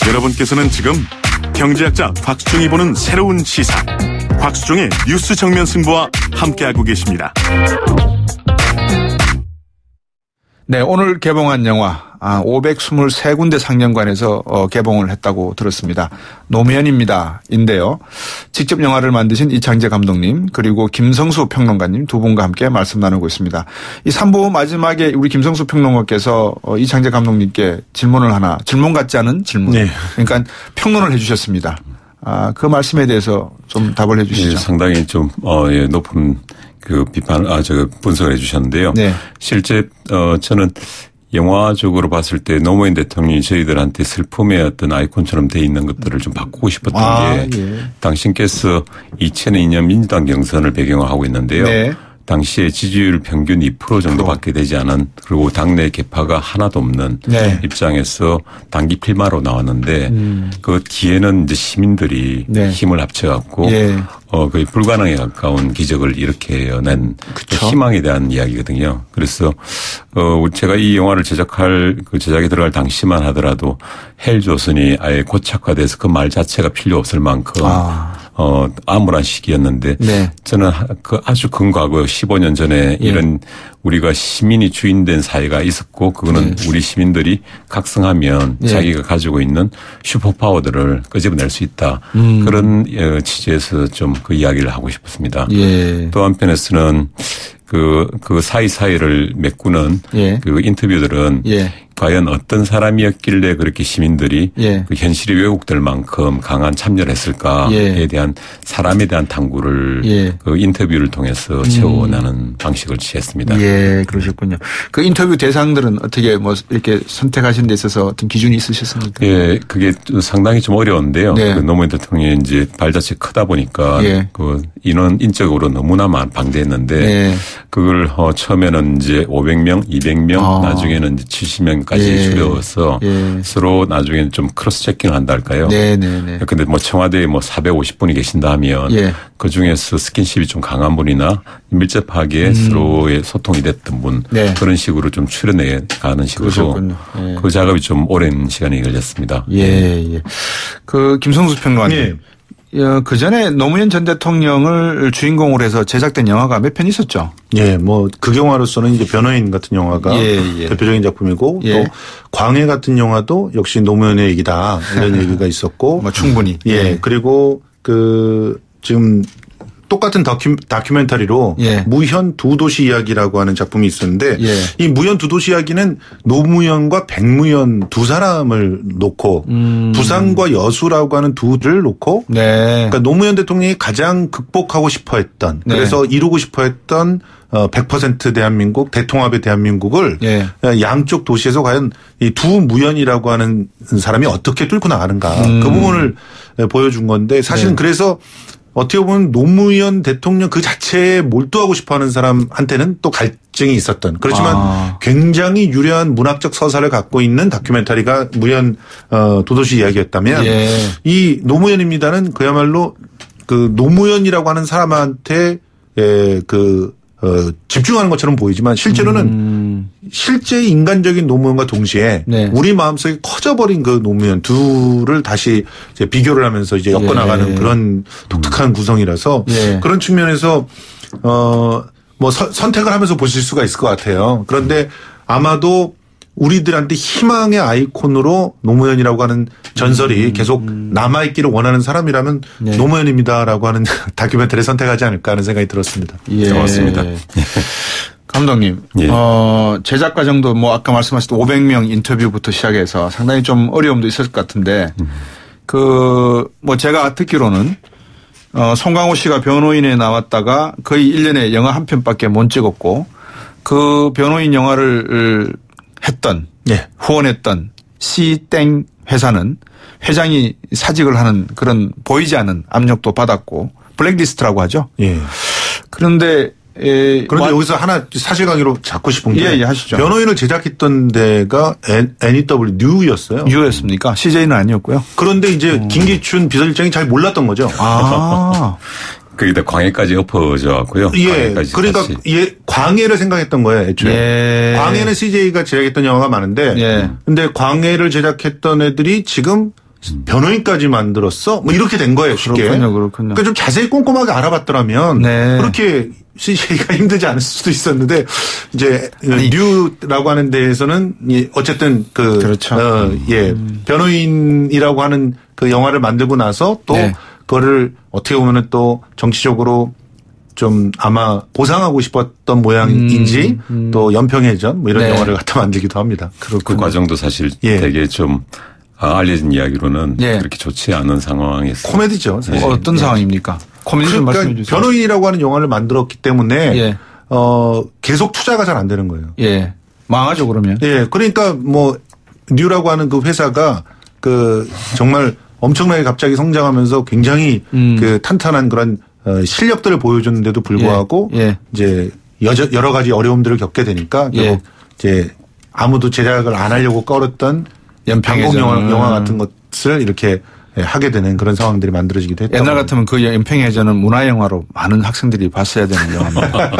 여러분께서는 지금 경제학자 곽수종이 보는 새로운 시사, 곽수종의 뉴스 정면 승부와 함께하고 계십니다. 네, 오늘 개봉한 영화 523군데 상영관에서 개봉을 했다고 들었습니다. 노무현입니다. 인데요. 직접 영화를 만드신 이창재 감독님 그리고 김성수 평론가님 두 분과 함께 말씀 나누고 있습니다. 이 3부 마지막에 우리 김성수 평론가께서 이창재 감독님께 질문 같지 않은 질문. 네. 그러니까 평론을 해 주셨습니다. 그 말씀에 대해서 좀 답을 해 주시죠. 네, 상당히 좀 높은 그 분석을 해 주셨는데요. 네. 실제 저는 영화적으로 봤을 때 노무현 대통령이 저희들한테 슬픔의 어떤 아이콘처럼 돼 있는 것들을 좀 바꾸고 싶었던 게 예. 당신께서 2002년 민주당 경선을 배경으로 하고 있는데요. 네. 당시에 지지율 평균 2% 정도 받게 되지 않은, 그리고 당내 개파가 하나도 없는 네. 입장에서 단기 필마로 나왔는데 그 뒤에는 이제 시민들이 네. 힘을 합쳐갖고 예. 거의 불가능에 가까운 기적을 일으켜낸 희망에 대한 이야기거든요. 그래서 제가 이 영화를 제작에 들어갈 당시만 하더라도 헬조선이 아예 고착화돼서 그 말 자체가 필요 없을 만큼 암울한 시기였는데 네. 저는 그 아주 근과거 15년 전에 이런 우리가 시민이 주인된 사회가 있었고 그거는 우리 시민들이 각성하면 자기가 가지고 있는 슈퍼파워들을 끄집어낼 수 있다. 그런 취지에서 좀 그 이야기를 하고 싶었습니다. 예. 또 한편에서는 그 사이사이를 메꾸는 그 인터뷰들은 과연 어떤 사람이었길래 그렇게 시민들이 그 현실이 왜곡될 만큼 강한 참여를 했을까에 대한 사람에 대한 탐구를 그 인터뷰를 통해서 채워나가는 방식을 취했습니다. 예, 그러셨군요. 그 인터뷰 대상들은 어떻게 뭐 이렇게 선택하신 데 있어서 어떤 기준이 있으셨습니까? 예, 그게 상당히 좀 어려운데요. 네. 그 노무현 대통령이 이제 발자취 크다 보니까 그 인적으로 너무나 방대했는데 그걸 처음에는 이제 500명, 200명, 나중에는 이제 70명까지 줄여서 서로 나중에는 좀 크로스 체킹을 한다 할까요? 네네네. 근데 뭐 청와대에 뭐 450분이 계신다 하면 그 중에서 스킨십이 좀 강한 분이나 밀접하게 서로의 소통이 됐던 분 그런 식으로 좀 추려내 가는 식으로 그 작업이 좀 오랜 시간이 걸렸습니다. 예. 그 김성수 평론가님. 그 전에 노무현 전 대통령을 주인공으로 해서 제작된 영화가 몇 편 있었죠? 예, 뭐 그 영화로서는 이제 변호인 같은 영화가 대표적인 작품이고 또 광해 같은 영화도 역시 노무현의 얘기다 이런 얘기가 있었고, 뭐 충분히 그리고 그 지금 똑같은 다큐멘터리로 무현 두 도시 이야기라고 하는 작품이 있었는데 이 무현 두 도시 이야기는 노무현과 백무현 두 사람을 놓고 부산과 여수라고 하는 두를 놓고 그러니까 노무현 대통령이 가장 극복하고 싶어 했던 그래서 이루고 싶어 했던 100% 대한민국, 대통합의 대한민국을 양쪽 도시에서 과연 이 두 무현이라고 하는 사람이 어떻게 뚫고 나가는가 그 부분을 보여준 건데 사실은 그래서 어떻게 보면 노무현 대통령 그 자체에 몰두하고 싶어하는 사람한테는 또 갈증이 있었던 그렇지만 굉장히 유려한 문학적 서사를 갖고 있는 다큐멘터리가 무현 도도시 이야기였다면 이 노무현입니다는 그야말로 그 노무현이라고 하는 사람한테 집중하는 것처럼 보이지만 실제로는 실제 인간적인 노무현과 동시에 우리 마음속에 커져버린 그 노무현 둘을 다시 이제 비교를 하면서 이제 엮어나가는 그런 독특한 구성이라서 그런 측면에서 뭐 선택을 하면서 보실 수가 있을 것 같아요. 그런데 아마도 우리들한테 희망의 아이콘으로 노무현이라고 하는 전설이 계속 남아있기를 원하는 사람이라면 노무현입니다라고 하는 다큐멘터리를 선택하지 않을까 하는 생각이 들었습니다. 고맙습니다. 감독님, 제작 과정도 뭐 아까 말씀하셨던 500명 인터뷰부터 시작해서 상당히 좀 어려움도 있었을 것 같은데 뭐 제가 듣기로는 송강호 씨가 변호인에 나왔다가 거의 1년에 영화 한 편밖에 못 찍었고 그 변호인 영화를 했던 후원했던 C-땡 회사는 회장이 사직을 하는 그런 보이지 않는 압력도 받았고 블랙리스트라고 하죠. 그런데 그런데 여기서 하나 사실관계로 잡고 싶은 게 하시죠. 변호인을 제작했던 데가 NEW 뉴였어요. 뉴였습니까? CJ는 아니었고요. 그런데 이제 김기춘 비서실장이 잘 몰랐던 거죠. 거기다 광해까지 엎어져 왔고요. 그러니까 광해를 생각했던 거예요, 애초에. 광해는 CJ가 제작했던 영화가 많은데 근데 광해를 제작했던 애들이 지금 변호인까지 만들었어? 뭐 이렇게 된 거예요, 쉽게. 그렇군요. 그러니까 좀 자세히 꼼꼼하게 알아봤더라면 네. 그렇게 CJ가 힘들지 않을 수도 있었는데 이제 뉴라고 하는 데에서는 어쨌든 그렇죠. 예. 변호인이라고 하는 그 영화를 만들고 나서 또 네. 그거를 어떻게 보면은 또 정치적으로 좀 아마 보상하고 싶었던 모양인지 또 연평해전 뭐 이런 네. 영화를 갖다 만들기도 합니다. 그 과정도 사실 되게 좀 알려진 이야기로는 그렇게 좋지 않은 상황이었어요. 코미디죠. 사실. 어떤 상황입니까? 코미디 좀 말씀해 주세요. 변호인이라고 하는 영화를 만들었기 때문에 계속 투자가 잘 안 되는 거예요. 예. 망하죠 그러면. 예. 그러니까 뭐 뉴라고 하는 그 회사가 정말 엄청나게 갑자기 성장하면서 굉장히 탄탄한 그런 실력들을 보여줬는데도 불구하고 이제 여러 가지 어려움들을 겪게 되니까 결국 이제 아무도 제작을 안 하려고 꺼렸던 방공 영화 같은 것을 이렇게 하게 되는 그런 상황들이 만들어지기도 했다. 옛날 같으면 그 연평해전은 문화영화로 많은 학생들이 봤어야 되는 영화입니다.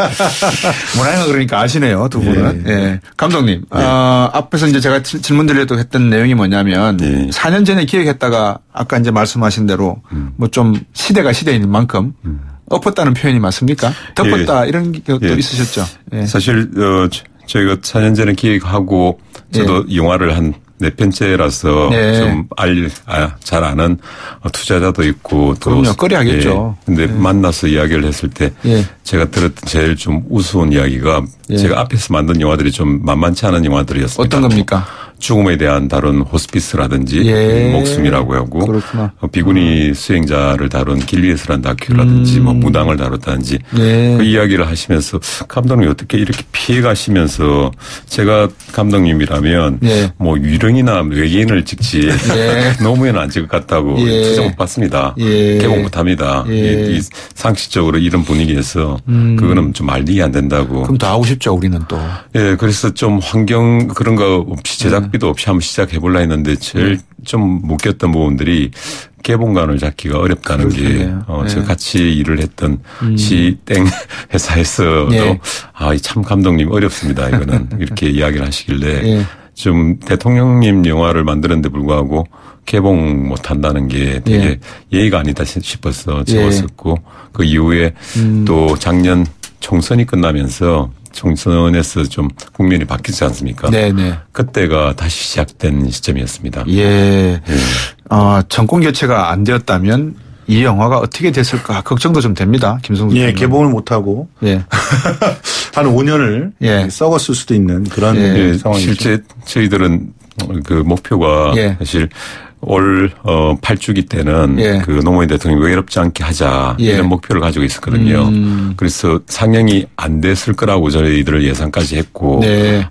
문화영화 그러니까 아시네요, 두 분은. 네. 네. 감독님, 앞에서 이제 제가 질문 드리려고 했던 내용이 뭐냐면 4년 전에 기획했다가 아까 이제 말씀하신 대로 뭐 좀 시대가 시대인 만큼 엎었다는 표현이 맞습니까? 덮었다 이런 것도 있으셨죠? 사실 저희가 4년 전에 기획하고 저도 영화를 한 4편째라서 좀 잘 아는 투자자도 있고 또 그럼요. 꺼려하겠죠. 근데 만나서 이야기를 했을 때 제가 들었던 제일 좀 우스운 이야기가 제가 앞에서 만든 영화들이 좀 만만치 않은 영화들이었습니다. 어떤 겁니까? 죽음에 대한 다룬 호스피스라든지 목숨이라고 하고 비구니 수행자를 다룬 길리에스라는 다큐라든지 뭐 무당을 다뤘다든지 그 이야기를 하시면서 감독님이 어떻게 이렇게 피해가시면서 제가 감독님이라면 뭐 유령이나 외계인을 찍지 노무현은 안 찍을 것 같다고 투정 못 받습니다. 개봉 못 합니다. 이 상식적으로 이런 분위기에서 그거는 좀 말이 안 된다고. 그럼 더 하고 싶죠 우리는 또. 예, 그래서 좀 환경 그런 거 없이 제작비도 없이 한번 시작해보려 했는데 제일 좀 묶였던 부분들이 개봉관을 잡기가 어렵다는 게 제가 같이 일을 했던 시땡 회사에서도 참 감독님 어렵습니다. 이거는 이렇게 이야기를 하시길래 좀 대통령님 영화를 만드는데 불구하고 개봉 못한다는 게 되게 예의가 아니다 싶어서 지웠었고 그 이후에 또 작년 총선이 끝나면서 총선에서 좀 국면이 바뀌지 않습니까? 네네. 그때가 다시 시작된 시점이었습니다. 정권 교체가 안 되었다면 이 영화가 어떻게 됐을까 걱정도 좀 됩니다. 김성수 님. 개봉을 못하고 한 5년을 썩었을 수도 있는 그런 상황이죠. 실제 저희들은 그 목표가 사실 올 8주기 때는 그 노무현 대통령이 외롭지 않게 하자 이런 목표를 가지고 있었거든요. 그래서 상영이 안 됐을 거라고 저희들 예상까지 했고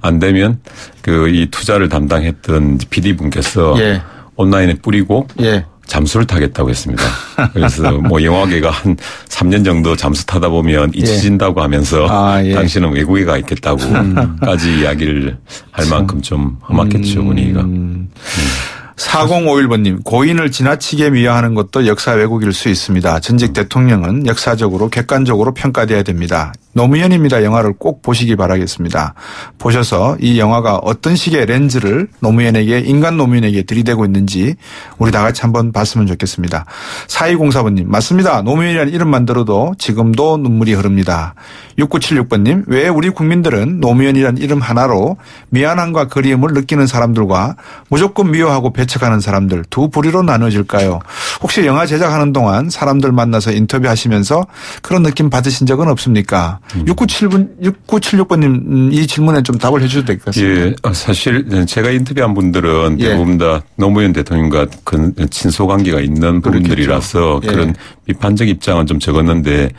안 되면 그 이 투자를 담당했던 PD분께서 온라인에 뿌리고 잠수를 타겠다고 했습니다. 그래서 뭐 영화계가 한 3년 정도 잠수 타다 보면 잊혀진다고 하면서 당신은 외국에 가 있겠다고까지 이야기를 할 만큼 좀 험악했죠 분위기가. 4051번님, 고인을 지나치게 미화하는 것도 역사 왜곡일 수 있습니다. 전직 대통령은 역사적으로 객관적으로 평가돼야 됩니다. 노무현입니다. 영화를 꼭 보시기 바라겠습니다. 보셔서 이 영화가 어떤 식의 렌즈를 노무현에게 인간 노무현에게 들이대고 있는지 우리 다 같이 한번 봤으면 좋겠습니다. 4204번님 맞습니다. 노무현이라는 이름만 들어도 지금도 눈물이 흐릅니다. 6976번님 왜 우리 국민들은 노무현이라는 이름 하나로 미안함과 그리움을 느끼는 사람들과 무조건 미워하고 배척하는 사람들 두 부류로 나눠질까요? 혹시 영화 제작하는 동안 사람들 만나서 인터뷰하시면서 그런 느낌 받으신 적은 없습니까? 6976번님 이 질문에 좀 답을 해 주셔도 될 것 같습니다. 예, 사실 제가 인터뷰한 분들은 대부분 다 노무현 대통령과 친소관계가 있는 분들이라서 그런 비판적 입장은 좀 적었는데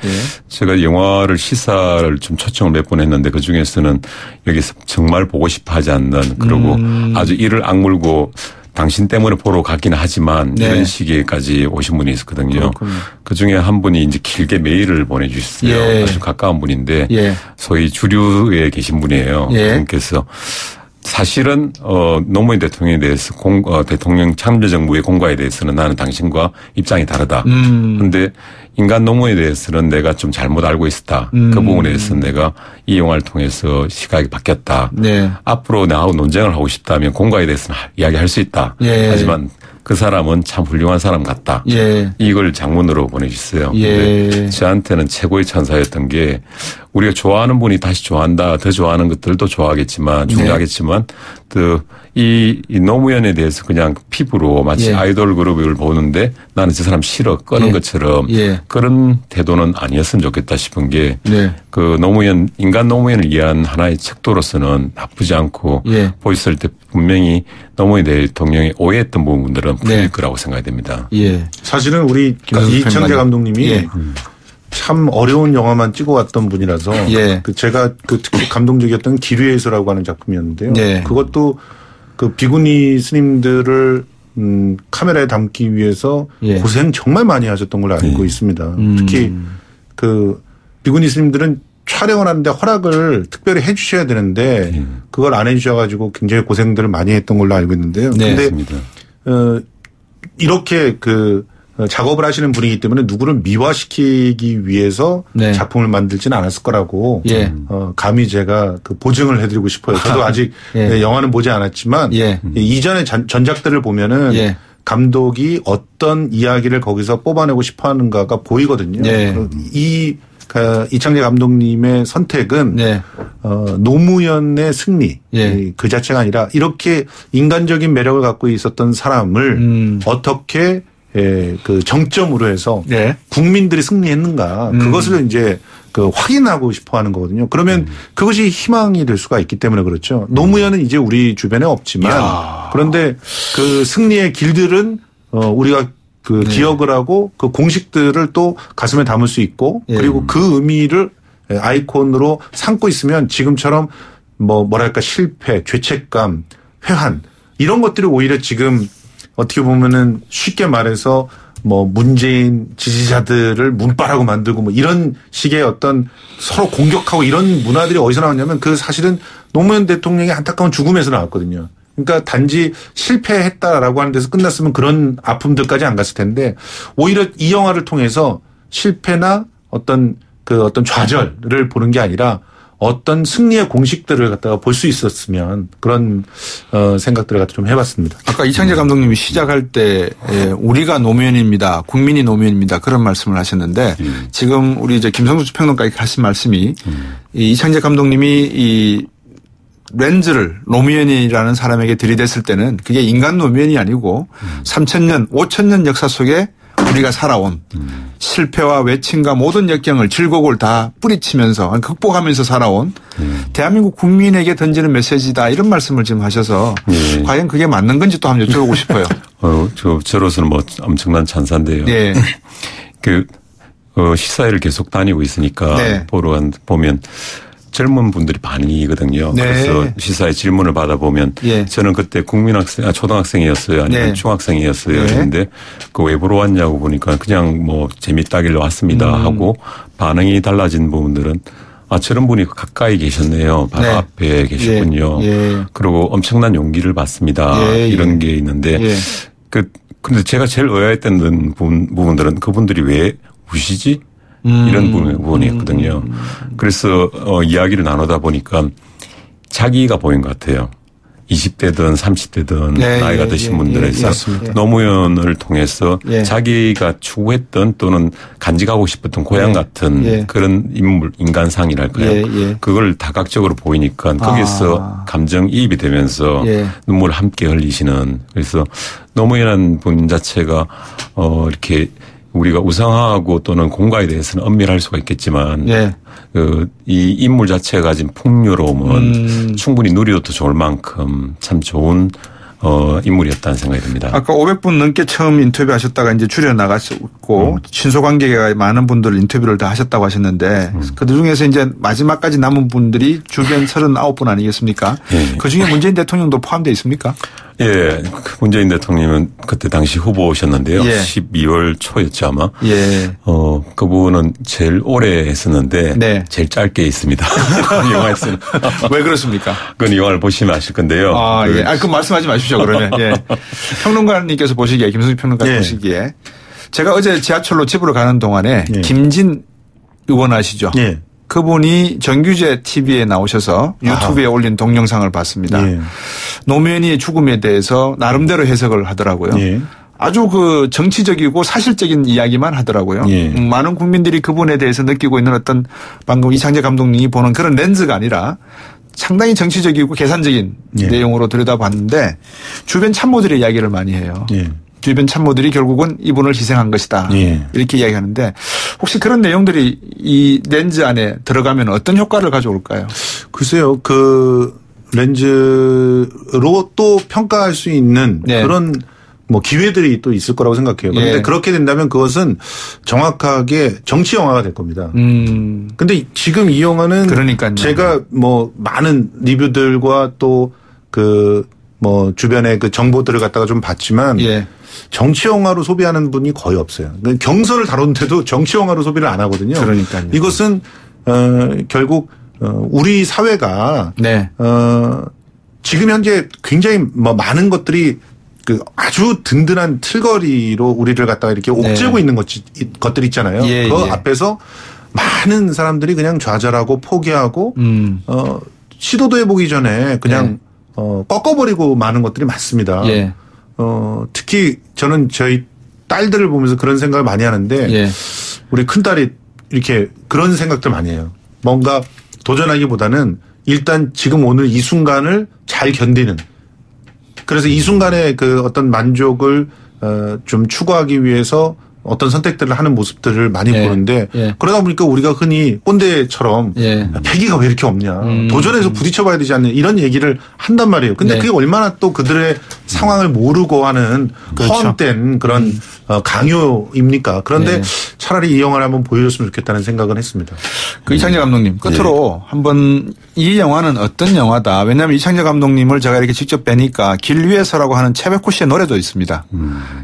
제가 영화를 시사를 좀 초청을 몇 번 했는데 그중에서는 여기서 정말 보고 싶어 하지 않는 그리고 아주 이를 악물고 당신 때문에 보러 갔긴 하지만 이런 시기까지 오신 분이 있었거든요. 그 중에 한 분이 이제 길게 메일을 보내주셨어요. 아주 가까운 분인데 소위 주류에 계신 분이에요. 그분께서 사실은 노무현 대통령에 대해서 대통령 참여정부의 공과에 대해서는 나는 당신과 입장이 다르다. 그런데 인간 노무현에 대해서는 내가 좀 잘못 알고 있었다. 그 부분에 대해서는 내가 이 영화를 통해서 시각이 바뀌었다. 앞으로 나하고 논쟁을 하고 싶다면 공과에 대해서는 이야기할 수 있다. 하지만 그 사람은 참 훌륭한 사람 같다. 예. 이걸 장문으로 보내주셨어요. 예. 저한테는 최고의 찬사였던 게 우리가 좋아하는 분이 다시 좋아한다. 더 좋아하는 것들도 좋아하겠지만 중요하겠지만 또 이 노무현에 대해서 그냥 피부로 마치 아이돌 그룹을 보는데 나는 저 사람 싫어 끄는 것처럼 그런 태도는 아니었으면 좋겠다 싶은 게 그 노무현 인간 노무현을 위한 하나의 척도로서는 나쁘지 않고 보였을 때 분명히 노무현 대통령이 오해했던 부분들은 풀릴 거라고 생각이 됩니다. 사실은 우리 이창재 감독님이 참 어려운 영화만 찍어왔던 분이라서 제가 특히 감동적이었던 기류의소라고 하는 작품이었는데요. 그것도 그 비구니 스님들을 카메라에 담기 위해서 고생 정말 많이 하셨던 걸로 알고 있습니다. 특히 그 비구니 스님들은 촬영을 하는데 허락을 특별히 해 주셔야 되는데 그걸 안 해 주셔가지고 굉장히 고생들을 많이 했던 걸로 알고 있는데요. 근데 이렇게 그 작업을 하시는 분이기 때문에 누구를 미화시키기 위해서 작품을 만들지는 않았을 거라고 감히 제가 그 보증을 해드리고 싶어요. 저도 아직 영화는 보지 않았지만 이전의 전작들을 보면은 감독이 어떤 이야기를 거기서 뽑아내고 싶어하는가가 보이거든요. 이창재 감독님의 선택은 노무현의 승리 그 자체가 아니라 이렇게 인간적인 매력을 갖고 있었던 사람을 어떻게 그 정점으로 해서 국민들이 승리했는가 그것을 이제 그 확인하고 싶어 하는 거거든요. 그러면 그것이 희망이 될 수가 있기 때문에 그렇죠. 노무현은 이제 우리 주변에 없지만 그런데 그 승리의 길들은 우리가 그 기억을 하고 그 공식들을 또 가슴에 담을 수 있고 그리고 그 의미를 아이콘으로 삼고 있으면 지금처럼 뭐랄까 실패, 죄책감, 회한 이런 것들이 오히려 지금 어떻게 보면은 쉽게 말해서 문재인 지지자들을 문바라고 만들고 이런 식의 어떤 서로 공격하고 이런 문화들이 어디서 나왔냐면 그 사실은 노무현 대통령의 안타까운 죽음에서 나왔거든요. 그러니까 단지 실패했다라고 하는 데서 끝났으면 그런 아픔들까지 안 갔을 텐데 오히려 이 영화를 통해서 실패나 어떤 좌절을 보는 게 아니라 어떤 승리의 공식들을 갖다가 볼 수 있었으면 그런 생각들을 갖다 좀 해봤습니다. 아까 이창재 감독님이 시작할 때 우리가 노무현입니다. 국민이 노무현입니다. 그런 말씀을 하셨는데 지금 우리 이제 김성수 평론가가 하신 말씀이 이창재 감독님이 이 렌즈를 노무현이라는 사람에게 들이댔을 때는 그게 인간 노무현이 아니고 3,000년, 5,000년 역사 속에 우리가 살아온 실패와 외침과 모든 역경을 질곡을 다 뿌리치면서 극복하면서 살아온 대한민국 국민에게 던지는 메시지다 이런 말씀을 지금 하셔서 과연 그게 맞는 건지 또 한번 여쭤보고 싶어요. 저로서는 엄청난 찬사인데요. 시사회를 계속 다니고 있으니까 보면 젊은 분들이 반이거든요. 그래서 시사회 질문을 받아보면 저는 그때 초등학생이었어요. 아니면 중학생이었어요. 그런데 그 왜 보러 왔냐고 보니까 그냥 재밌다길래 왔습니다 하고 반응이 달라진 부분들은 저런 분이 가까이 계셨네요. 바로 앞에 계셨군요. 그리고 엄청난 용기를 받습니다. 이런 게 있는데 근데 제가 제일 의아했던 부분들은 그분들이 왜 우시지? 이런 부분이었거든요. 그래서 이야기를 나누다 보니까 자기가 보인 것 같아요. 20대든 30대든 나이가 드신 분들에서 노무현을 통해서 자기가 추구했던 또는 간직하고 싶었던 고향 같은 그런 인간상이랄까요. 그걸 다각적으로 보이니까 거기서 감정이입이 되면서 눈물을 함께 흘리시는 그래서 노무현이라는 분 자체가 이렇게 우리가 우상화하고 또는 공과에 대해서는 엄밀할 수가 있겠지만 이 인물 자체가 가진 풍요로움은 충분히 누리도 좋을 만큼 참 좋은 인물이었다는 생각이 듭니다. 아까 500분 넘게 처음 인터뷰하셨다가 이제 줄여 나갔고 친소 관계가 많은 분들 인터뷰를 다 하셨다고 하셨는데 그 중에서 이제 마지막까지 남은 분들이 주변 39분 아니겠습니까? 그 중에 문재인 대통령도 포함되어 있습니까? 문재인 대통령은 그때 당시 후보셨는데요. 12월 초였죠 아마. 그분은 제일 오래 했었는데 제일 짧게 있습니다. 영화에서는. 왜 그렇습니까? 그건 영화를 보시면 아실 건데요. 그럼 말씀하지 마십시오 그러면. 평론가님께서 보시기에 김성수 평론가 보시기에 제가 어제 지하철로 집으로 가는 동안에 김진 의원 아시죠? 그분이 정규제 TV에 나오셔서 유튜브에 올린 동영상을 봤습니다. 예. 노무현이의 죽음에 대해서 나름대로 해석을 하더라고요. 예. 아주 그 정치적이고 사실적인 이야기만 하더라고요. 예. 많은 국민들이 그분에 대해서 느끼고 있는 어떤 방금 이창재 감독님이 보는 그런 렌즈가 아니라 상당히 정치적이고 계산적인 예. 내용으로 들여다봤는데 주변 참모들의 이야기를 많이 해요. 예. 주변 참모들이 결국은 이분을 희생한 것이다. 예. 이렇게 이야기하는데 혹시 그런 내용들이 이 렌즈 안에 들어가면 어떤 효과를 가져올까요? 글쎄요. 그 렌즈로 또 평가할 수 있는 네. 그런 뭐 기회들이 또 있을 거라고 생각해요. 그런데 예. 그렇게 된다면 그것은 정확하게 정치 영화가 될 겁니다. 근데 지금 이 영화는 그러니까요. 제가 뭐 많은 리뷰들과 또 그 뭐 주변의 그 정보들을 갖다가 좀 봤지만 예. 정치 영화로 소비하는 분이 거의 없어요. 경선을 다루는데도 정치 영화로 소비를 안 하거든요. 그러니까요. 이것은 결국 우리 사회가 네. 지금 현재 굉장히 뭐 많은 것들이 그 아주 든든한 틀거리로 우리를 갖다가 이렇게 옥죄고 네. 있는 것들 있잖아요. 예, 그 예. 앞에서 많은 사람들이 그냥 좌절하고 포기하고 시도도 해보기 전에 그냥 네. 꺾어버리고 마는 것들이 많습니다. 예. 특히 저는 저희 딸들을 보면서 그런 생각을 많이 하는데 예. 우리 큰딸이 이렇게 그런 생각들 많이 해요. 뭔가 도전하기보다는 일단 지금 오늘 이 순간을 잘 견디는 그래서 이 순간의 그 어떤 만족을 좀 추구하기 위해서 어떤 선택들을 하는 모습들을 많이 예. 보는데 예. 그러다 보니까 우리가 흔히 꼰대처럼 예. 패기가 왜 이렇게 없냐. 도전해서 부딪혀봐야 되지 않냐. 이런 얘기를 한단 말이에요. 근데 네. 그게 얼마나 또 그들의 상황을 모르고 하는 그렇죠. 헛된 그런 강요입니까. 그런데 예. 차라리 이 영화를 한번 보여줬으면 좋겠다는 생각은 했습니다. 그 이창재 감독님 끝으로 예. 한번 이 영화는 어떤 영화다. 왜냐하면 이창재 감독님을 제가 이렇게 직접 뵈니까 길 위에서라고 하는 최백호 씨의 노래도 있습니다.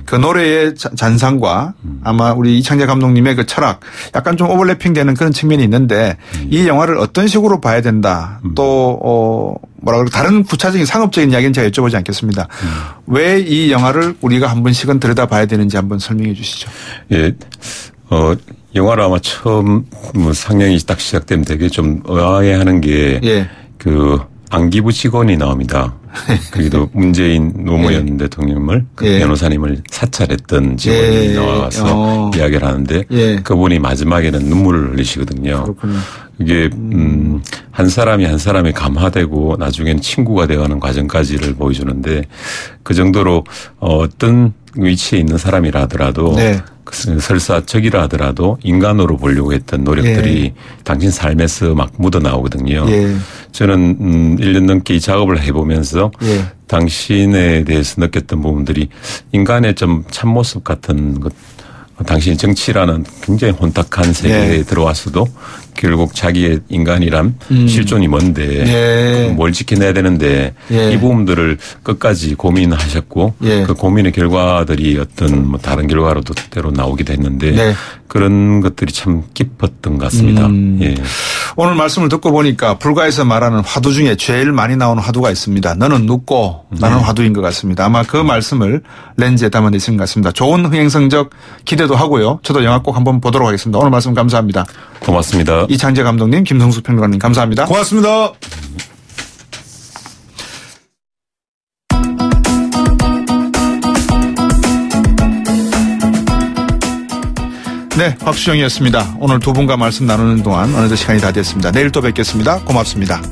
그 노래의 잔상과 아마 우리 이창재 감독님의 그 철학 약간 좀 오버래핑 되는 그런 측면이 있는데 이 영화를 어떤 식으로 봐야 된다. 또 뭐라 그럴까 다른 구체적인 상업적인 이야기는 제가 여쭤보지 않겠습니다. 왜 이 영화를 우리가 한 번씩은 들여다봐야 되는지 한번 설명해 주시죠. 예. 영화를 아마 처음 상영이 딱 시작되면 되게 좀 의아해하는 게 그 예. 안기부 직원이 나옵니다. 거기도 문재인 노무현 예. 대통령을 그 예. 변호사님을 사찰했던 직원이 예. 나와서 이야기를 하는데 예. 그분이 마지막에는 눈물을 흘리시거든요. 그렇군요. 이게 한 사람이 한 사람이 감화되고 나중엔 친구가 되어가는 과정까지를 보여주는데 그 정도로 어떤 위치에 있는 사람이라 하더라도 네. 설사 적이라 하더라도 인간으로 보려고 했던 노력들이 예. 당신 삶에서 막 묻어나오거든요. 예. 저는 1년 넘게 이 작업을 해보면서 예. 당신에 대해서 느꼈던 부분들이 인간의 좀 참모습 같은 것 당신이 정치라는 굉장히 혼탁한 세계에 들어왔어도 결국 자기의 인간이란 실존이 뭔데 뭘 지켜내야 되는데 이 부분들을 끝까지 고민하셨고 그 고민의 결과들이 어떤 뭐 다른 결과로도 때로 나오기도 했는데 그런 것들이 참 깊었던 것 같습니다. 예. 오늘 말씀을 듣고 보니까 불가에서 말하는 화두 중에 제일 많이 나오는 화두가 있습니다. 너는 눕고 나는 화두인 것 같습니다. 아마 그 말씀을 렌즈에 담아내신 것 같습니다. 좋은 흥행 성적 기대도 하고요. 저도 영화 꼭 한번 보도록 하겠습니다. 오늘 말씀 감사합니다. 고맙습니다. 이창재 감독님, 김성수 평론가님 감사합니다. 고맙습니다. 네, 곽수정이었습니다. 오늘 두 분과 말씀 나누는 동안 어느덧 시간이 다 됐습니다. 내일 또 뵙겠습니다. 고맙습니다.